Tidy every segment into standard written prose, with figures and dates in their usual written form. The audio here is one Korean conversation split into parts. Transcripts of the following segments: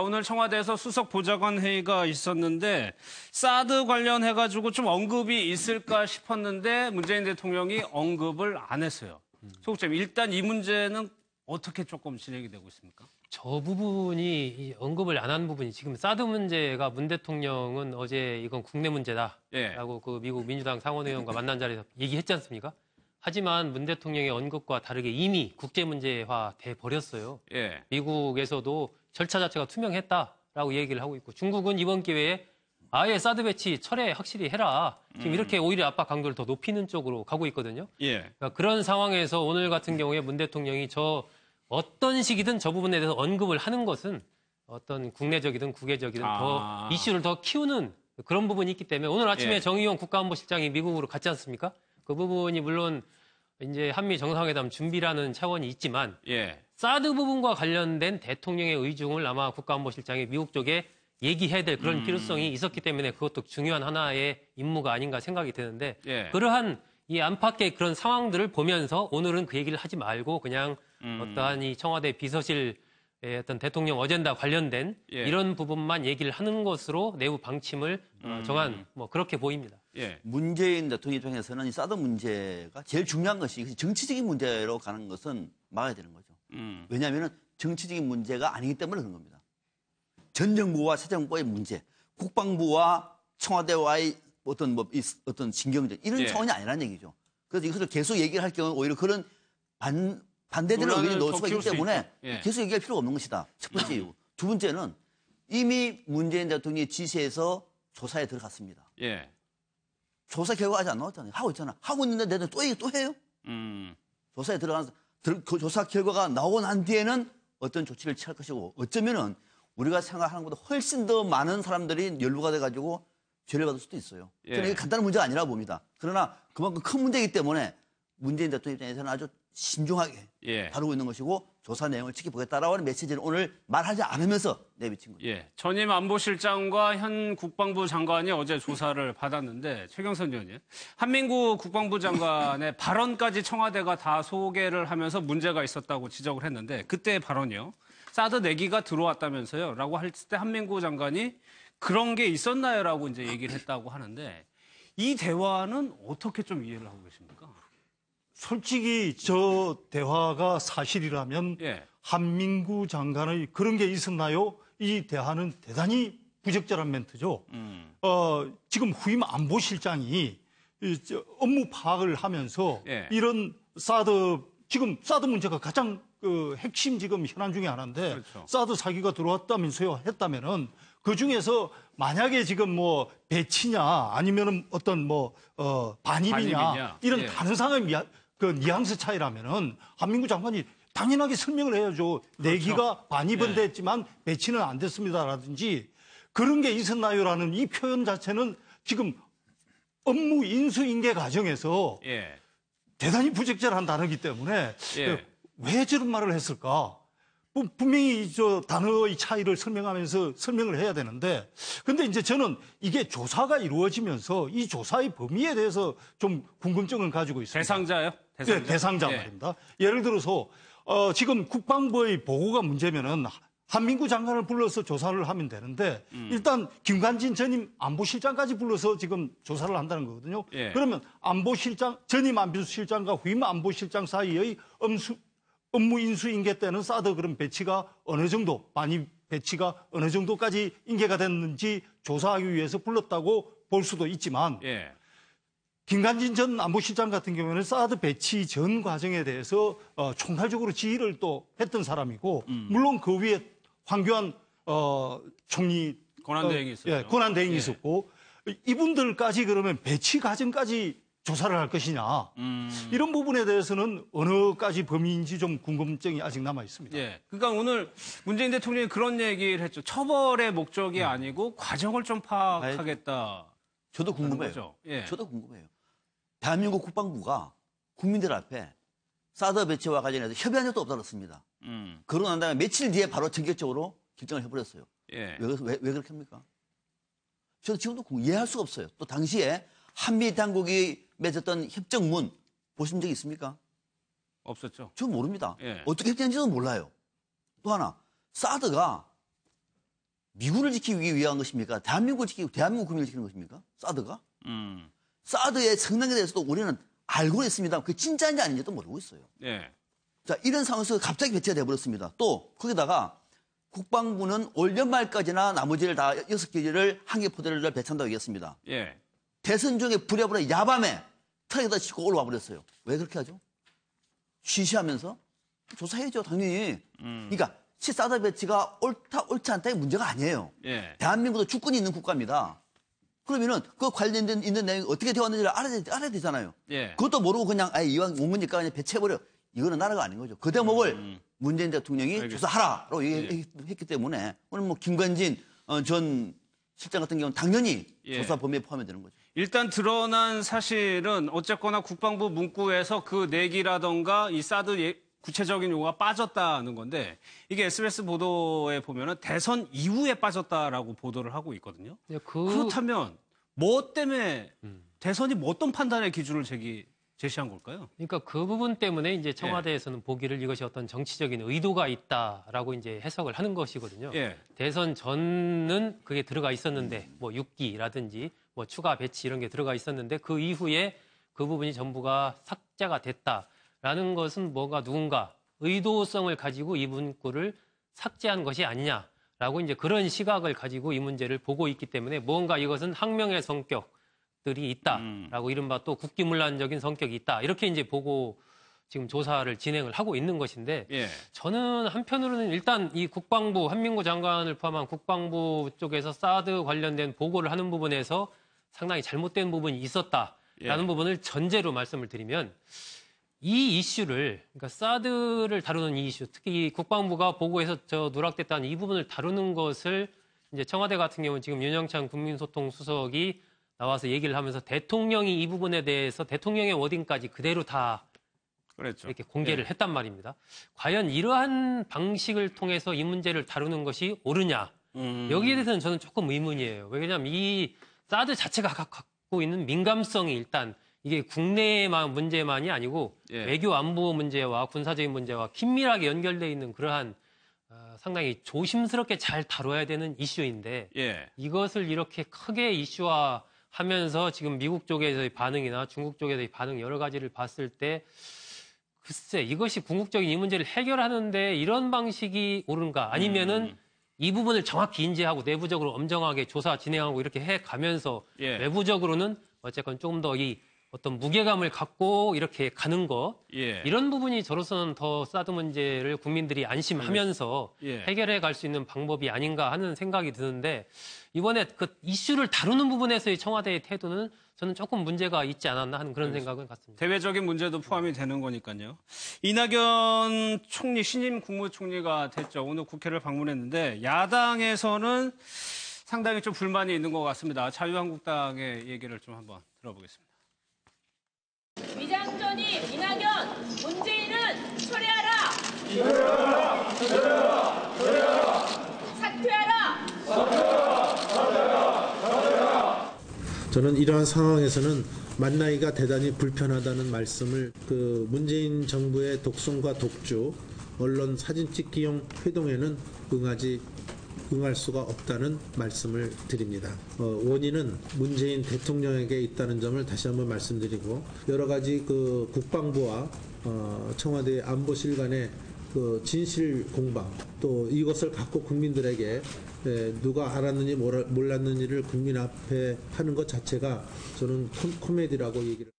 오늘 청와대에서 수석 보좌관 회의가 있었는데 사드 관련해가지고 좀 언급이 있을까 싶었는데 문재인 대통령이 언급을 안 했어요. 소국장님, 일단 이 문제는 어떻게 조금 진행이 되고 있습니까? 저 부분이 언급을 안 한 부분이 지금 사드 문제가 문 대통령은 어제 이건 국내 문제다라고 그 미국 민주당 상원의원과 만난 자리에서 얘기했지 않습니까? 하지만 문 대통령의 언급과 다르게 이미 국제 문제화 돼 버렸어요. 미국에서도 절차 자체가 투명했다라고 얘기를 하고 있고 중국은 이번 기회에 아예 사드 배치 철회 확실히 해라. 지금 이렇게 오히려 압박 강도를 더 높이는 쪽으로 가고 있거든요. 그러니까 그런 상황에서 오늘 같은 경우에 문 대통령이 어떤 식이든 저 부분에 대해서 언급을 하는 것은 어떤 국내적이든 국외적이든 더 이슈를 더 키우는 그런 부분이 있기 때문에 오늘 아침에 정의용 국가안보실장이 미국으로 갔지 않습니까? 그 부분이 물론 이제 한미 정상회담 준비라는 차원이 있지만 사드 부분과 관련된 대통령의 의중을 아마 국가안보실장이 미국 쪽에 얘기해야 될 그런 필요성이 있었기 때문에 그것도 중요한 하나의 임무가 아닌가 생각이 드는데 그러한 이 안팎의 그런 상황들을 보면서 오늘은 그 얘기를 하지 말고 그냥 어떠한 이 청와대 비서실의 어떤 대통령 어젠다 관련된 이런 부분만 얘기를 하는 것으로 내부 방침을 정한 뭐 그렇게 보입니다. 문재인 대통령 입장에서는 이 사드 문제가 제일 중요한 것이 정치적인 문제로 가는 것은 막아야 되는 거죠. 왜냐하면 정치적인 문제가 아니기 때문에 그런 겁니다. 전 정부와 새 정부의 문제, 국방부와 청와대와의 어떤 신경전 이런 차원이 아니라는 얘기죠. 그래서 이것을 계속 얘기를 할 경우 오히려 그런 반대되는 의견이 넣을 수가 있기 때문에 계속 얘기할 필요가 없는 것이다. 첫 번째 이유. 두 번째는 이미 문재인 대통령의 지시에서 조사에 들어갔습니다. 조사 결과가 아직 안 나왔잖아요. 하고 있잖아. 하고 있는데 내가 또 해요? 조사에 들어가서 그 조사 결과가 나오고 난 뒤에는 어떤 조치를 취할 것이고 어쩌면은 우리가 생각하는 것보다 훨씬 더 많은 사람들이 연루가 돼가지고 죄를 받을 수도 있어요. 저는 이게 간단한 문제가 아니라 봅니다. 그러나 그만큼 큰 문제이기 때문에 문재인 대통령 입장에서는 아주 신중하게 다루고 있는 것이고 조사 내용을 지켜보겠다라고 하는 메시지를 오늘 말하지 않으면서 내비친 거죠. 전임 안보실장과 현 국방부 장관이 어제 조사를 받았는데 최경선 의원님, 한민구 국방부 장관의 발언까지 청와대가 다 소개를 하면서 문제가 있었다고 지적을 했는데 그때의 발언이요. 사드 내기가 들어왔다면서요? 라고 할 때 한민구 장관이 그런 게 있었나요? 라고 이제 얘기를 했다고 하는데 이 대화는 어떻게 좀 이해를 하고 계십니까? 솔직히 저 대화가 사실이라면 한민구 장관의 그런 게 있었나요? 이 대화는 대단히 부적절한 멘트죠. 지금 후임 안보실장이 업무 파악을 하면서 이런 지금 사드 문제가 가장 핵심 지금 현안 중에 하나인데 사드 사기가 들어왔다면서요 했다면은 그 중에서 만약에 지금 뭐 배치냐 아니면은 어떤 반입이냐 이런 다른 상황의 그 뉘앙스 차이라면은 한민구 장관이 당연하게 설명을 해야죠. 내기가 반입은 됐지만 배치는 안 됐습니다라든지 그런 게 있었나요라는 이 표현 자체는 지금 업무 인수인계 과정에서 대단히 부적절한 단어이기 때문에 왜 저런 말을 했을까? 분명히 저 단어의 차이를 설명하면서 설명을 해야 되는데 근데 이제 저는 이게 조사가 이루어지면서 이 조사의 범위에 대해서 좀 궁금증을 가지고 있습니다. 대상자요? 네, 대상자 말입니다. 예를 들어서 지금 국방부의 보고가 문제면은 한민구 장관을 불러서 조사를 하면 되는데 일단 김관진 전임 안보실장까지 불러서 지금 조사를 한다는 거거든요. 그러면 전임 안보실장과 후임 안보실장 사이의 업무 인수 인계 때는 사드 그런 배치가 어느 정도 반입 배치가 어느 정도까지 인계가 됐는지 조사하기 위해서 불렀다고 볼 수도 있지만 김관진 전 안보실장 같은 경우에는 사드 배치 전 과정에 대해서 총괄적으로 지휘를 또 했던 사람이고 물론 그 위에 황교안 총리 권한대행이 있었죠. 권한대행이 있었고 이분들까지 그러면 배치 과정까지 조사를 할 것이냐 이런 부분에 대해서는 어느까지 범위인지 좀 궁금증이 아직 남아 있습니다. 그러니까 오늘 문재인 대통령이 그런 얘기를 했죠. 처벌의 목적이 아니고 과정을 좀 파악하겠다. 저도 궁금해요. 저도 궁금해요. 대한민국 국방부가 국민들 앞에 사드 배치와 관련해서 협의한 적도 없다고 했습니다. 그러고 난 다음에 며칠 뒤에 바로 전격적으로 결정을 해버렸어요. 왜 그렇게 합니까? 저도 지금도 이해할 수가 없어요. 또 당시에 한미 당국이 맺었던 협정문 보신 적 있습니까? 없었죠. 저 모릅니다. 어떻게 협정했는지도 몰라요. 또 하나, 사드가 미국을 지키기 위한 것입니까? 대한민국을 지키고 대한민국 국민을 지키는 것입니까? 사드가? 사드의 성능에 대해서도 우리는 알고 있습니다. 그게 진짜인지 아닌지도 모르고 있어요. 예. 자, 이런 상황에서 갑자기 배치가 돼버렸습니다. 또 거기다가 국방부는 올 연말까지나 나머지를 다 6개를 한 개 포대를 배치한다고 얘기했습니다. 예. 대선 중에 부랴부랴 야밤에 트럭에다 싣고 올라와 버렸어요. 왜 그렇게 하죠? 쉬쉬하면서 조사해야죠, 당연히. 그러니까 사드 배치가 옳다 옳지 않다의 문제가 아니에요. 예. 대한민국도 주권이 있는 국가입니다. 그러면은 그 관련된 있는 내용이 어떻게 되었는지를 알아야 되잖아요. 예. 그것도 모르고 그냥 이왕 온 거니까 그냥 배치해버려. 이거는 나라가 아닌 거죠. 그 대목을 문재인 대통령이 알겠습니다. 조사하라고 얘기했기 때문에 오늘 뭐 김관진 전 실장 같은 경우는 당연히 예. 조사 범위에 포함이 되는 거죠. 일단 드러난 사실은 어쨌거나 국방부 문구에서 그 내기라던가 이 사드 구체적인 용어가 빠졌다는 건데 이게 SBS 보도에 보면은 대선 이후에 빠졌다라고 보도를 하고 있거든요. 그렇다면 뭐 때문에 대선이 뭐 어떤 판단의 기준을 제시한 걸까요? 그러니까 그 부분 때문에 이제 청와대에서는 보기를 이것이 어떤 정치적인 의도가 있다라고 이제 해석을 하는 것이거든요. 예. 대선 전은 그게 들어가 있었는데 뭐 6기라든지 뭐 추가 배치 이런 게 들어가 있었는데 그 이후에 그 부분이 전부가 삭제가 됐다라는 것은 뭔가 누군가 의도성을 가지고 이 문구를 삭제한 것이 아니냐라고 이제 그런 시각을 가지고 이 문제를 보고 있기 때문에 뭔가 이것은 항명의 성격들이 있다라고 이른바 또 국기문란적인 성격이 있다 이렇게 이제 보고 지금 조사를 진행을 하고 있는 것인데 예. 저는 한편으로는 일단 이 국방부 한민구 장관을 포함한 국방부 쪽에서 사드 관련된 보고를 하는 부분에서 상당히 잘못된 부분이 있었다라는 부분을 전제로 말씀을 드리면 이 이슈를 그러니까 사드를 다루는 이 이슈 특히 이 국방부가 보고에서 누락됐다는 이 부분을 다루는 것을 이제 청와대 같은 경우는 지금 윤영찬 국민소통 수석이 나와서 얘기를 하면서 대통령이 이 부분에 대해서 대통령의 워딩까지 그대로 다 그렇죠. 이렇게 공개를 했단 말입니다. 과연 이러한 방식을 통해서 이 문제를 다루는 것이 옳으냐? 여기에 대해서는 저는 조금 의문이에요. 왜냐하면 이 사드 자체가 갖고 있는 민감성이 일단 이게 국내의 문제만이 아니고 외교 안보 문제와 군사적인 문제와 긴밀하게 연결되어 있는 그러한 상당히 조심스럽게 잘 다뤄야 되는 이슈인데 이것을 이렇게 크게 이슈화하면서 지금 미국 쪽에서의 반응이나 중국 쪽에서의 반응 여러 가지를 봤을 때 글쎄 이것이 궁극적인 이 문제를 해결하는데 이런 방식이 옳은가 아니면은 이 부분을 정확히 인지하고 내부적으로 엄정하게 조사 진행하고 이렇게 해가면서 외부적으로는 어쨌건 조금 더 이 어떤 무게감을 갖고 이렇게 가는 것 이런 부분이 저로서는 더 사드 문제를 국민들이 안심하면서 해결해 갈 수 있는 방법이 아닌가 하는 생각이 드는데 이번에 그 이슈를 다루는 부분에서의 청와대의 태도는 저는 조금 문제가 있지 않았나 하는 그런 생각은 갖습니다. 대외적인 문제도 포함이 되는 거니까요. 이낙연 총리, 신임 국무총리가 됐죠. 오늘 국회를 방문했는데 야당에서는 상당히 좀 불만이 있는 것 같습니다. 자유한국당의 얘기를 좀 한번 들어보겠습니다. 위장전이 이낙연, 문재인은 철회하라! 사퇴하라! 저는 이러한 상황에서는 만나기가 대단히 불편하다는 말씀을 문재인 정부의 독선과 독주, 언론 사진 찍기용 회동에는 응할 수가 없다는 말씀을 드립니다. 원인은 문재인 대통령에게 있다는 점을 다시 한번 말씀드리고 여러 가지 국방부와 청와대 안보실 간의 진실 공방 또 이것을 갖고 국민들에게 누가 알았는지 몰랐는지를 국민 앞에 하는 것 자체가 저는 코미디라고 얘기를.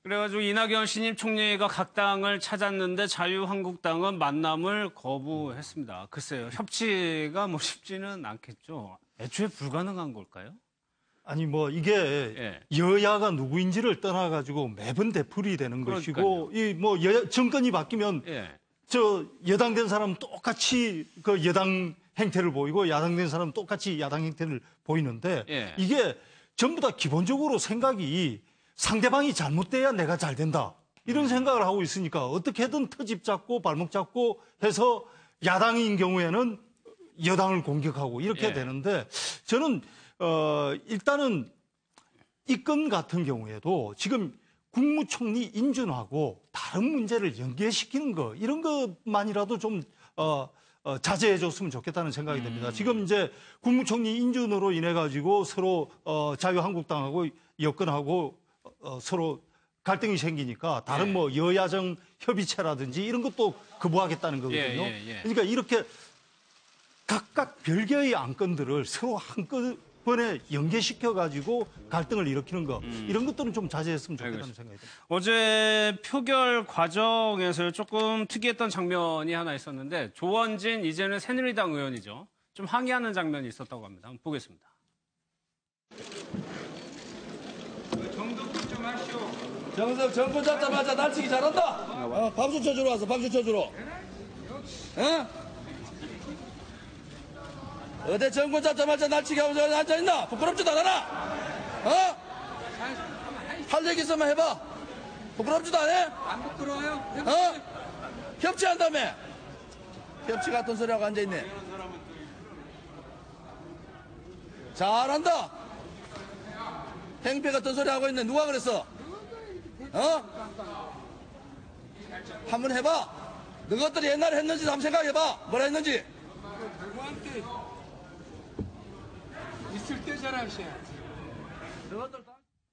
그래가지고 이낙연 신임 총리가 각 당을 찾았는데 자유한국당은 만남을 거부했습니다. 글쎄요, 협치가 뭐 쉽지는 않겠죠. 애초에 불가능한 걸까요? 아니 뭐 이게 여야가 누구인지를 떠나가지고 매번 되풀이 되는 것이고 이 뭐 정권이 바뀌면 저 여당된 사람은 똑같이 그 여당 행태를 보이고 야당된 사람은 똑같이 야당 행태를 보이는데 이게 전부 다 기본적으로 생각이 상대방이 잘못돼야 내가 잘 된다. 이런 생각을 하고 있으니까 어떻게든 터집 잡고 발목 잡고 해서 야당인 경우에는 여당을 공격하고 이렇게 되는데 저는 일단은 이 건 같은 경우에도 지금 국무총리 인준하고 다른 문제를 연계시키는 거 이런 것만이라도 좀 자제해줬으면 좋겠다는 생각이 듭니다. 지금 이제 국무총리 인준으로 인해 가지고 서로 자유한국당하고 여권하고 서로 갈등이 생기니까 다른 뭐 여야정 협의체라든지 이런 것도 거부하겠다는 거거든요. 그러니까 이렇게 각각 별개의 안건들을 서로 한꺼번에 연계시켜 가지고 갈등을 일으키는 거 이런 것들은 좀 자제했으면 좋겠다는 생각이 듭니다. 어제 표결 과정에서 조금 특이했던 장면이 하나 있었는데 조원진 이제는 새누리당 의원이죠. 좀 항의하는 장면이 있었다고 합니다. 한번 보겠습니다. 정석 정권 잡자마자 날치기 잘한다. 박수 쳐주러 와서 박수 쳐주러. 어디 정권 잡자마자 날치기 하고 저기 앉아있나? 부끄럽지도 않아? 할 얘기 있으면 해봐. 부끄럽지도 않아? 안 부끄러워요. 협치한다며. 협치 같은 소리하고 앉아있네. 잘한다. 행패 같은 소리 하고 있네. 누가 그랬어? 한번 해봐. 너것들이 옛날에 했는지 한번 생각해봐. 뭐라 했는지. 누구한테 있을 때 잘하셔야지.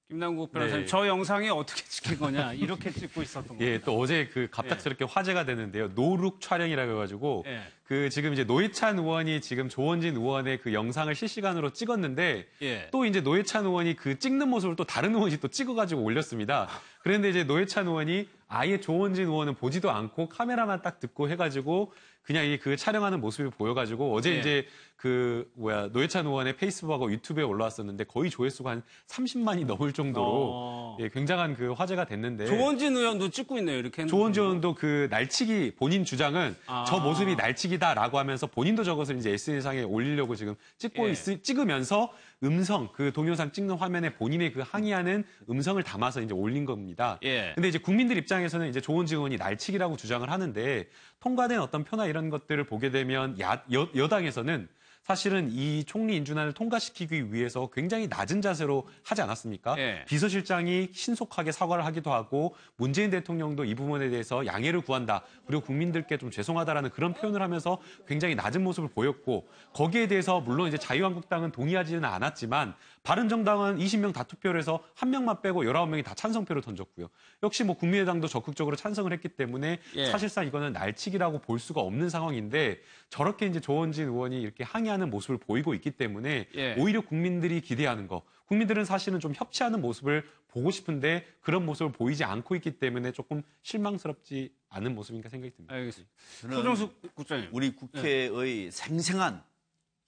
김남국 변호사님, 저 영상이 어떻게 찍힌 거냐 이렇게 찍고 있었던 겁니다. 예, 또 어제 그 갑작스럽게 화제가 되는데요. 노룩 촬영이라고 해가지고 그 지금 이제 노회찬 의원이 지금 조원진 의원의 그 영상을 실시간으로 찍었는데 또 이제 노회찬 의원이 그 찍는 모습을 또 다른 의원이 또 찍어가지고 올렸습니다. 그런데 이제 노회찬 의원이 아예 조원진 의원은 보지도 않고 카메라만 딱 듣고 해가지고 그냥 이 그 촬영하는 모습이 보여가지고 어제 이제 그 노회찬 의원의 페이스북하고 유튜브에 올라왔었는데 거의 조회수가 한 30만이 넘을 정도로 굉장한 그 화제가 됐는데 조원진 의원도 찍고 있네요. 이렇게 조원진 의원도 그 날치기 본인 주장은 저 모습이 날치기다라고 하면서 본인도 저것을 이제 SNS상에 올리려고 지금 찍으면서 음성 그 동영상 찍는 화면에 본인의 그 항의하는 음성을 담아서 이제 올린 겁니다. 근데 이제 국민들 입장에서는 이제 조원진 의원이 날치기라고 주장을 하는데 통과된 어떤 표나 이런 것들을 보게 되면 여당에서는 사실은 이 총리 인준안을 통과시키기 위해서 굉장히 낮은 자세로 하지 않았습니까? 비서실장이 신속하게 사과를 하기도 하고 문재인 대통령도 이 부분에 대해서 양해를 구한다. 그리고 국민들께 좀 죄송하다라는 그런 표현을 하면서 굉장히 낮은 모습을 보였고 거기에 대해서 물론 이제 자유한국당은 동의하지는 않았지만 바른정당은 20명 다 투표를 해서 한 명만 빼고 19명이 다 찬성표를 던졌고요. 역시 뭐 국민의당도 적극적으로 찬성을 했기 때문에 사실상 이거는 날치기라고 볼 수가 없는 상황인데 저렇게 이제 조원진 의원이 이렇게 항의하는 모습을 보이고 있기 때문에 오히려 국민들이 기대하는 거. 국민들은 사실은 좀 협치하는 모습을 보고 싶은데 그런 모습을 보이지 않고 있기 때문에 조금 실망스럽지 않은 모습인가 생각이 듭니다. 알겠습니다. 소정숙 국장님. 우리 국회의 생생한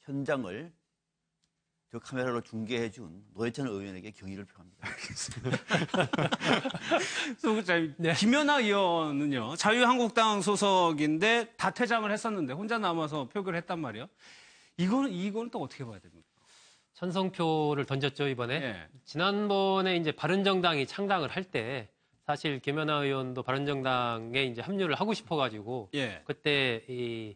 현장을 저 카메라로 중계해준 노회찬 의원에게 경의를 표합니다. 알겠습니다. 소국장님, 김연아 의원은요. 자유한국당 소속인데 다 퇴장을 했었는데 혼자 남아서 표결을 했단 말이에요. 이거는 또 어떻게 봐야 됩니까? 찬성표를 던졌죠, 이번에. 지난번에 이제 바른정당이 창당을 할 때 사실 김연아 의원도 바른정당에 이제 합류를 하고 싶어가지고 그때 이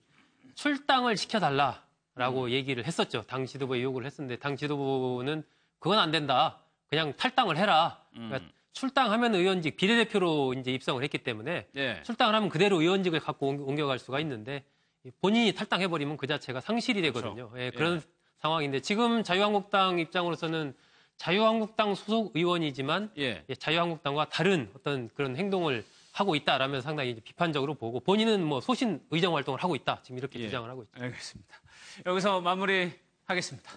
출당을 시켜달라라고 얘기를 했었죠. 당 지도부에 요구를 했었는데 당 지도부는 그건 안 된다. 그냥 탈당을 해라. 그러니까 출당하면 의원직 비례대표로 이제 입성을 했기 때문에 출당을 하면 그대로 의원직을 갖고 옮겨갈 수가 있는데 본인이 탈당해버리면 그 자체가 상실이 되거든요. 그런 상황인데 지금 자유한국당 입장으로서는 자유한국당 소속 의원이지만 자유한국당과 다른 어떤 그런 행동을 하고 있다라면 상당히 이제 비판적으로 보고 본인은 뭐 소신 의정 활동을 하고 있다. 지금 이렇게 주장을 하고 있죠. 알겠습니다. 여기서 마무리하겠습니다.